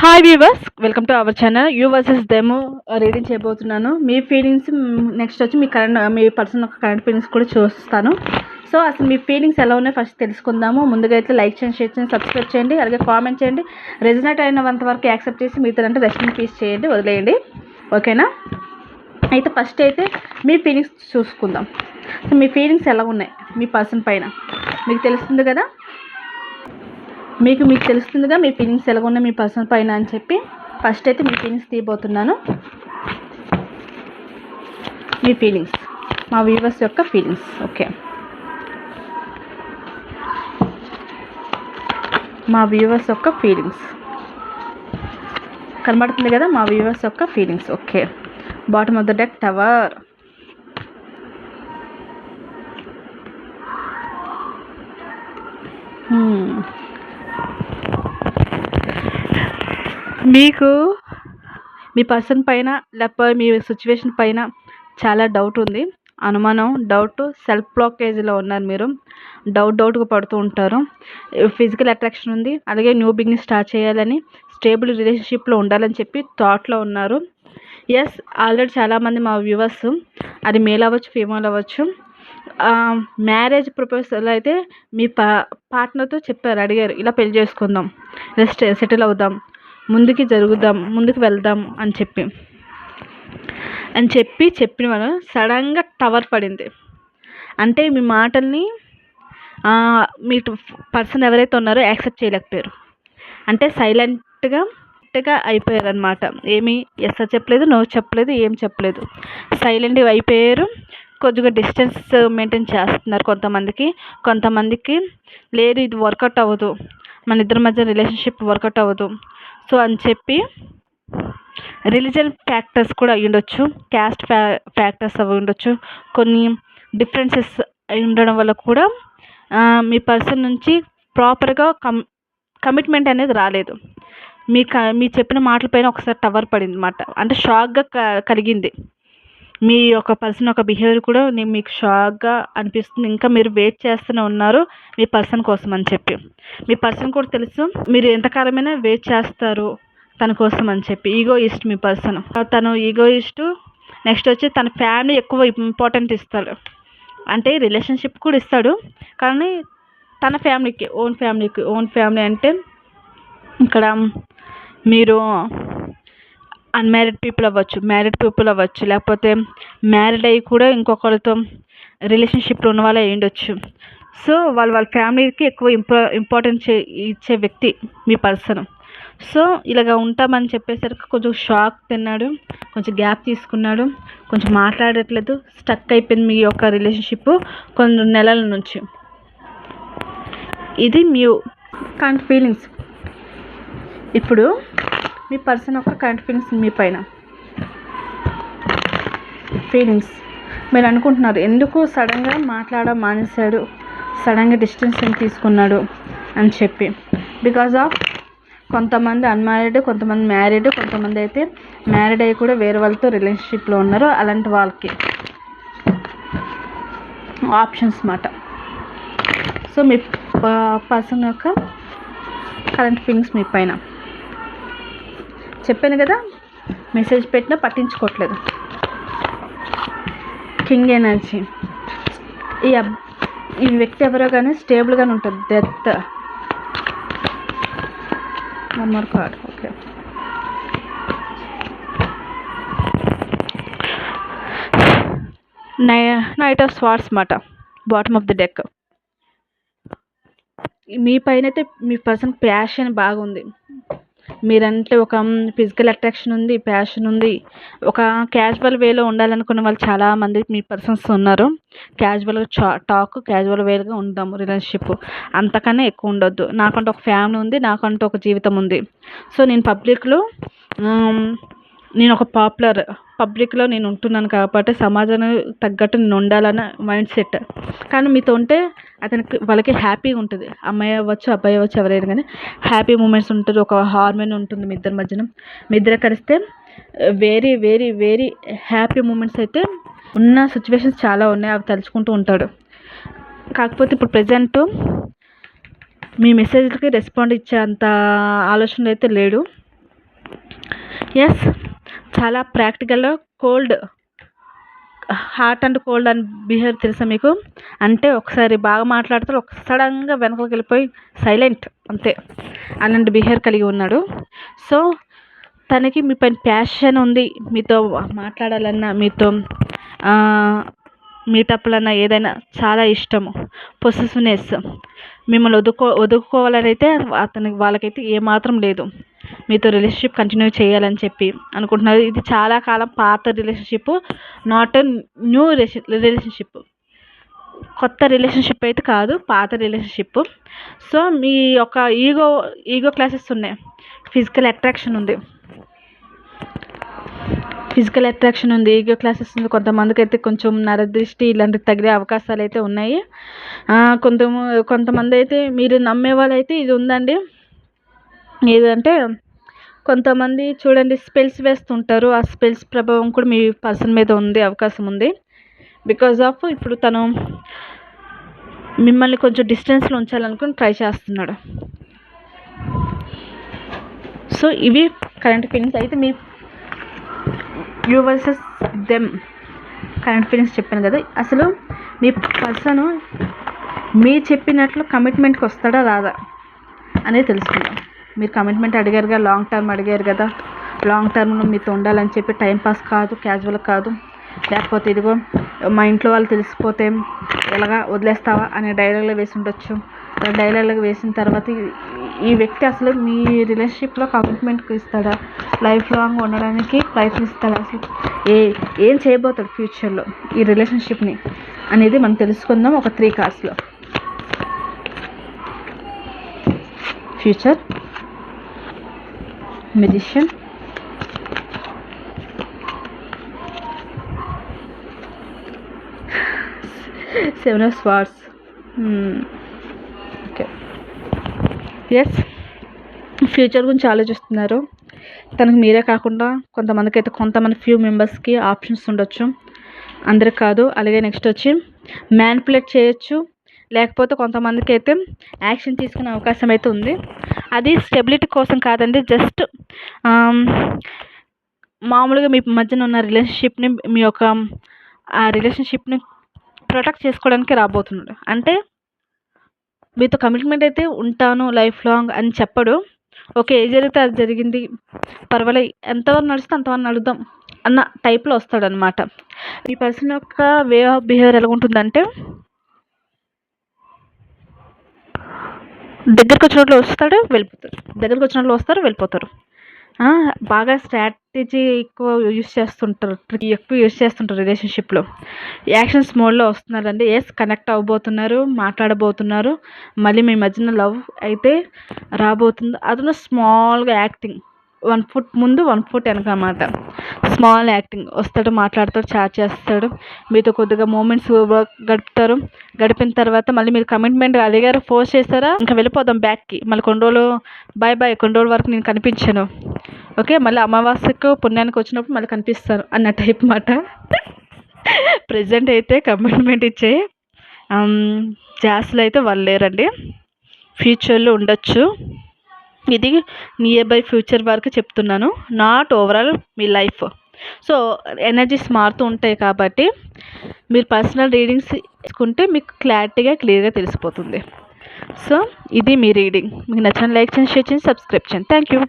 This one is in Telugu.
Hi viewers, welcome to our channel. You versus them reading చేయబోతున్నాను. మీ ఫీలింగ్స్ నెక్స్ట్ వచ్చి మీ పర్సన్ యొక్క కరెంట్ ఫీలింగ్స్ కూడా చూస్తాను. సో అసలు మీ ఫీలింగ్స్ ఎలా ఉన్నాయో ఫస్ట్ తెలుసుకుందాము. ముందుగా అయితే లైక్ చేయండి, షేర్ చేయండి, సబ్స్క్రైబ్ చేయండి, అలాగే కామెంట్ చేయండి. రెజనేట్ అయినంత వరకు యాక్సెప్ట్ చేసి మీతో రెస్ట్ ఇన్ పీస్ చేయండి, వదిలేయండి. ఓకేనా? అయితే ఫస్ట్ అయితే మీ ఫీలింగ్స్ చూసుకుందాం. సో మీ ఫీలింగ్స్ ఎలా ఉన్నాయి మీ పర్సన్ పైన మీకు తెలుస్తుంది కదా. మీకు తెలుస్తుందిగా మీ ఫీలింగ్స్ ఎలా ఉన్నాయి మీ పర్సన్ పైన అని చెప్పి ఫస్ట్ అయితే మీ ఫీలింగ్స్ తీయబోతున్నాను. మీ ఫీలింగ్స్, మా వ్యూవర్స్ యొక్క ఫీలింగ్స్. ఓకే, మా వ్యూవర్స్ యొక్క ఫీలింగ్స్ కనబడుతుంది కదా, మా వ్యూవర్స్ యొక్క feelings. Okay, bottom of the deck tower. మీకు మీ పర్సన్ పైన లేకపోతే మీ సిచ్యువేషన్ పైన చాలా డౌట్ ఉంది, అనుమానం, డౌట్, సెల్ఫ్ బ్లాకేజ్లో ఉన్నారు. మీరు డౌట్గా పడుతూ ఉంటారు. ఫిజికల్ అట్రాక్షన్ ఉంది, అలాగే న్యూ బిగినింగ్ స్టార్ట్ చేయాలని, స్టేబుల్ రిలేషన్షిప్లో ఉండాలని చెప్పి థాట్లో ఉన్నారు. ఎస్, ఆల్రెడీ చాలామంది మా వ్యూవర్స్, అది మేల్ అవ్వచ్చు, ఫీమేల్ అవ్వచ్చు, మ్యారేజ్ ప్రపోజల్ అయితే మీ పార్ట్నర్తో చెప్పారు, అడిగారు, ఇలా పెళ్లి చేసుకుందాం, ఇలా సెటిల్ అవుదాం, ముందుకు వెళ్దాం అని చెప్పిన వాళ్ళు సడన్గా టవర్ పడింది. అంటే మీ మాటల్ని మీ పర్సన్ ఎవరైతే ఉన్నారో యాక్సెప్ట్ చేయలేకపోయారు. అంటే సైలెంట్గా అయిపోయారు అనమాట. ఏమీ ఎస్ చెప్పలేదు, నో చెప్పలేదు, ఏం చెప్పలేదు, సైలెంట్గా అయిపోయారు. కొద్దిగా డిస్టెన్స్ మెయింటైన్ చేస్తున్నారు కొంతమందికి లేదు, ఇది వర్కౌట్ అవ్వదు, మన ఇద్దరి మధ్య రిలేషన్షిప్ వర్కౌట్ అవ్వదు, సో అని చెప్పి రిలీజియన్ ఫ్యాక్టర్స్ కూడా అయి ఉండొచ్చు, క్యాస్ట్ ఫ్యాక్టర్స్ అవి ఉండొచ్చు, కొన్ని డిఫరెన్సెస్ అయి ఉండడం వల్ల కూడా మీ పర్సన్ నుంచి ప్రాపర్గా కమిట్మెంట్ అనేది రాలేదు. మీ చెప్పిన మాటలపైన ఒకసారి టవర్ పడింది అన్నమాట. అంటే షాక్గా కలిగింది. మీ యొక్క పర్సన్ యొక్క బిహేవియర్ కూడా మీకు షాక్గా అనిపిస్తుంది. ఇంకా మీరు వెయిట్ చేస్తూనే ఉన్నారు మీ పర్సన్ కోసం అని చెప్పి. మీ పర్సన్ కూడా తెలుసు మీరు ఎంతకాలమైనా వెయిట్ చేస్తారు తన కోసం అని చెప్పి. ఈగోయిస్ట్ మీ పర్సన్, తను ఈగోయిస్ట్. నెక్స్ట్ వచ్చి తన ఫ్యామిలీ ఎక్కువ ఇంపార్టెంట్ ఇస్తాడు. అంటే రిలేషన్షిప్ కూడా ఇస్తాడు, కానీ తన ఫ్యామిలీకి, ఓన్ ఫ్యామిలీ అంటే ఇక్కడ మీరు అన్మ్యారీడ్ పీపుల్ అవ్వచ్చు, మ్యారీడ్ పీపుల్ అవ్వచ్చు, లేకపోతే మ్యారీడ్ అయ్యి కూడా ఇంకొకరితో రిలేషన్షిప్లో ఉన్న వాళ్ళే ఉండొచ్చు. సో వాళ్ళ ఫ్యామిలీకి ఎక్కువ ఇంపార్టెన్స్ ఇచ్చే వ్యక్తి మీ పర్సన్. సో ఇలాగ ఉంటామని చెప్పేసరికి కొంచెం షాక్ తిన్నాడు, కొంచెం గ్యాప్ తీసుకున్నాడు, కొంచెం మాట్లాడట్లేదు, స్టక్ అయిపోయింది మీ యొక్క రిలేషన్షిప్ కొన్ని నెలల నుంచి. ఇది మీ కరెంట్ ఫీలింగ్స్. ఇప్పుడు మీ పర్సన్ యొక్క కరెంట్ ఫీలింగ్స్ మీ పైన ఫీలింగ్స్. మీరు అనుకుంటున్నారు ఎందుకు సడన్గా మాట్లాడడం మానేశాడు, సడన్గా డిస్టెన్స్ తీసుకున్నాడు అని చెప్పి. బికాజ్ ఆఫ్ కొంతమంది అన్మ్యారీడ్, కొంతమంది మ్యారీడ్, కొంతమంది అయితే మ్యారీడ్ అయ్యి కూడా వేరే వాళ్ళతో రిలేషన్షిప్లో ఉన్నారు. అలాంటి వాళ్ళకి ఆప్షన్స్ మాట. సో మీ పర్సన్ యొక్క కరెంట్ ఫీలింగ్స్ మీ పైన చెప్పాను కదా, మెసేజ్ పెట్టినా పట్టించుకోవట్లేదు. King energy. ఈ వ్యక్తి ఎవరో కానీ స్టేబుల్గానే ఉంటుంది. Death. One more card. Okay, knight of swords మాట, బాటమ్ ఆఫ్ ది డెక్. మీ పైన అయితే మీ పర్సన్ ప్యాషన్ బాగుంది. మీరంటే ఒక ఫిజికల్ అట్రాక్షన్ ఉంది, ప్యాషన్ ఉంది. ఒక క్యాజువల్ వేలో ఉండాలనుకున్న వాళ్ళు చాలామంది మీ పర్సన్స్ ఉన్నారు. క్యాజువల్గా క్యాజువల్ వేగా ఉందాము రిలేషన్షిప్, అంతకన్నా ఎక్కువ ఉండొద్దు. నాకంటూ ఒక ఫ్యామిలీ ఉంది, నాకంటూ ఒక జీవితం ఉంది. సో నేను పబ్లిక్లో నేను ఒక పబ్లిక్లో నేను ఉంటున్నాను కాబట్టి సమాజానికి తగ్గట్టు నేను ఉండాలన్న మైండ్ సెట్. కానీ మీతో ఉంటే వాళ్ళకి హ్యాపీగా ఉంటుంది. అమ్మాయి అవ్వచ్చు, అబ్బాయి అవ్వచ్చు, ఎవరైనా కానీ హ్యాపీ మూమెంట్స్ ఉంటుంది. ఒక హార్మోన్ ఉంటుంది మీ ఇద్దరి మధ్యన. మీ ఇద్దరు కలిస్తే very very very happy moments అయితే ఉన్న సిచ్యువేషన్స్ చాలా ఉన్నాయి. అవి తలుచుకుంటూ ఉంటాడు. కాకపోతే ఇప్పుడు ప్రజెంట్ మీ మెసేజ్కి రెస్పాండ్ ఇచ్చే అంత ఆలోచనలు అయితే లేడు. ఎస్, చాలా ప్రాక్టికల్‌గా కోల్డ్, హాట్ అండ్ కోల్డ్ అని బిహేవియర్ తెలుసా మీకు? అంటే ఒకసారి బాగా మాట్లాడతాడు, సడన్‌గా వెనకకెళ్ళిపోయి సైలెంట్ అంతే. అలాంటి బిహేవియర్ కలిగి ఉన్నాడు. సో, తనకి మీ పైన ప్యాషన్ ఉంది. మీతో మాట్లాడాలన్నా, మీతో మీటప్‌లన్నా ఏదైనా చాలా ఇష్టము. పొసెసివ్‌నెస్. మిమ్మల్ని వదులుకోవాలని అయితే వాళ్ళకైతే ఏమాత్రం లేదు. మీతో రిలేషన్‌షిప్ కంటిన్యూ చేయాలని చెప్పి అనుకుంటున్నారు. ఇది చాలా కాలం పాత రిలేషన్‌షిప్, నాట్ న్యూ రిలేషన్‌షిప్. కొత్త రిలేషన్‌షిప్ అయితే కాదు, పాత రిలేషన్‌షిప్. సో, మీ యొక్క ఈగో క్లాసెస్ ఉన్నాయి. ఫిజికల్ అట్రాక్షన్ ఉంది. ఈగో క్లాసెస్ ఉంది. కొంతమందికైతే కొంచెం నరదృష్టి ఇలాంటివి తగిలే అవకాశాలైతే ఉన్నాయి. కొంతమంది అయితే మీరు నమ్మే వాళ్ళైతే ఇది ఉందండి. ఏదంటే కొంతమంది చూడండి స్పెల్స్ వేస్తుంటారు. ఆ స్పెల్స్ ప్రభావం కూడా మీ పర్సన్ మీద ఉంది, అవకాశం ఉంది. బికాజ్ ఆఫ్ ఇప్పుడు తను మిమ్మల్ని కొంచెం డిస్టెన్స్లో ఉంచాలనుకుని ట్రై చేస్తున్నాడు. సో, ఇవి కరెంట్ ఫీలింగ్స్. అయితే మీ you versus them current feelings చెప్పాను కదా. అసలు మీ పర్సన్ మీ చెప్పినట్లు కమిట్మెంట్కి వస్తాడా రాదా అనేది తెలుసుకుందాం. మీరు కమిట్మెంట్ అడిగారుగా, లాంగ్ టర్మ్ అడిగారు కదా. లాంగ్ టర్మ్లో మీతో ఉండాలని చెప్పి టైంపాస్ కాదు, క్యాజువల్ కాదు. లేకపోతే ఇదిగో మా ఇంట్లో వాళ్ళు తెలిసిపోతే ఎలాగా వదిలేస్తావా అనే డైలాగ్లో వేసి ఉండొచ్చు. డైలాగ్లో వేసిన తర్వాత ఈ వ్యక్తి అసలు మీ రిలేషన్షిప్లో కమిట్మెంట్కి ఇస్తాడా, లైఫ్ లాంగ్ ఉండడానికి ప్రయత్నిస్తాడా, అసలు ఏం చేయబోతాడు ఫ్యూచర్లో ఈ రిలేషన్షిప్ని అనేది మనం తెలుసుకుందాం ఒక 3 కార్డ్స్లో. Future, musician, seven of swords. Okay, yes, future గురించి ఆలోచిస్తున్నారు. తనకు మీరే కాకుండా కొంతమంది ఫ్యూ మెంబర్స్కి ఆప్షన్స్ ఉండొచ్చు, అందరికి కాదు. అలాగే నెక్స్ట్ వచ్చి మ్యానిపులేట్ చేయొచ్చు, లేకపోతే కొంతమందికి అయితే యాక్షన్ తీసుకునే అవకాశం అయితే ఉంది. అది స్టెబిలిటీ కోసం కాదండి, జస్ట్ మామూలుగా మీ మధ్యన ఉన్న రిలేషన్షిప్ని, మీ యొక్క ఆ రిలేషన్షిప్ని ప్రొటెక్ట్ చేసుకోవడానికి రాబోతున్నాడు. అంటే మీతో కమిట్మెంట్ అయితే ఉంటాను లైఫ్ లాంగ్ అని చెప్పడు. ఓకే, ఏది జరిగితే అది జరిగింది, పర్వాలేదు, ఎంతవరకు నడిస్తే అంతవరకు నడుద్దాం అన్న టైప్లో వస్తాడనమాట. ఈ పర్సన్ యొక్క వే ఆఫ్ బిహేవియర్ ఎలా ఉంటుందంటే, దగ్గరకు వచ్చినట్లు వస్తారు, వెళ్ళిపోతారు. బాగా స్ట్రాటజీ ఎక్కువ యూజ్ చేస్తుంటారు రిలేషన్షిప్లో. యాక్షన్స్ మోడ్లో వస్తున్నారండి. ఎస్, కనెక్ట్ అవ్వబోతున్నారు, మాట్లాడబోతున్నారు, మళ్ళీ మీ మధ్యన లవ్ అయితే రాబోతుంది. అతను స్మాల్గా యాక్టింగ్, 1 ఫుట్ ముందు 1 ఫుట్ వెనక అన్నమాట. స్మాల్ యాక్టింగ్, వస్తాడు, మాట్లాడతాడు, చాట్ చేస్తాడు, మీతో కొద్దిగా మూమెంట్స్ గడిపిన తర్వాత మళ్ళీ మీరు కమిట్మెంట్ అడిగారు, ఫోర్స్ చేస్తారా, ఇంకా వెళ్ళిపోదాం బ్యాక్కి, మళ్ళీ కొన్ని రోజులు బాయ్, కొన్ని రోజుల వరకు నేను కనిపించను, ఓకే, మళ్ళీ అమావాస్యకు పుణ్యానికి వచ్చినప్పుడు మళ్ళీ కనిపిస్తాను అన్న టైప్ మాట. ప్రజెంట్ అయితే కమిట్మెంట్ ఇచ్చే జాస్లు అయితే వాళ్ళు లేరండి. ఫ్యూచర్లో ఉండొచ్చు. ఇది నియర్ బై ఫ్యూచర్ వరకు చెప్తున్నాను, not overall me life. So, energies మారుతూ ఉంటాయి కాబట్టి మీరు పర్సనల్ రీడింగ్స్ తీసుకుంటే మీకు క్లియర్గా తెలిసిపోతుంది. సో, ఇది మీ రీడింగ్. మీకు నచ్చిన లైక్ చేయండి, షేర్ చేయండి, సబ్స్క్రైబ్ చేయండి. Thank you.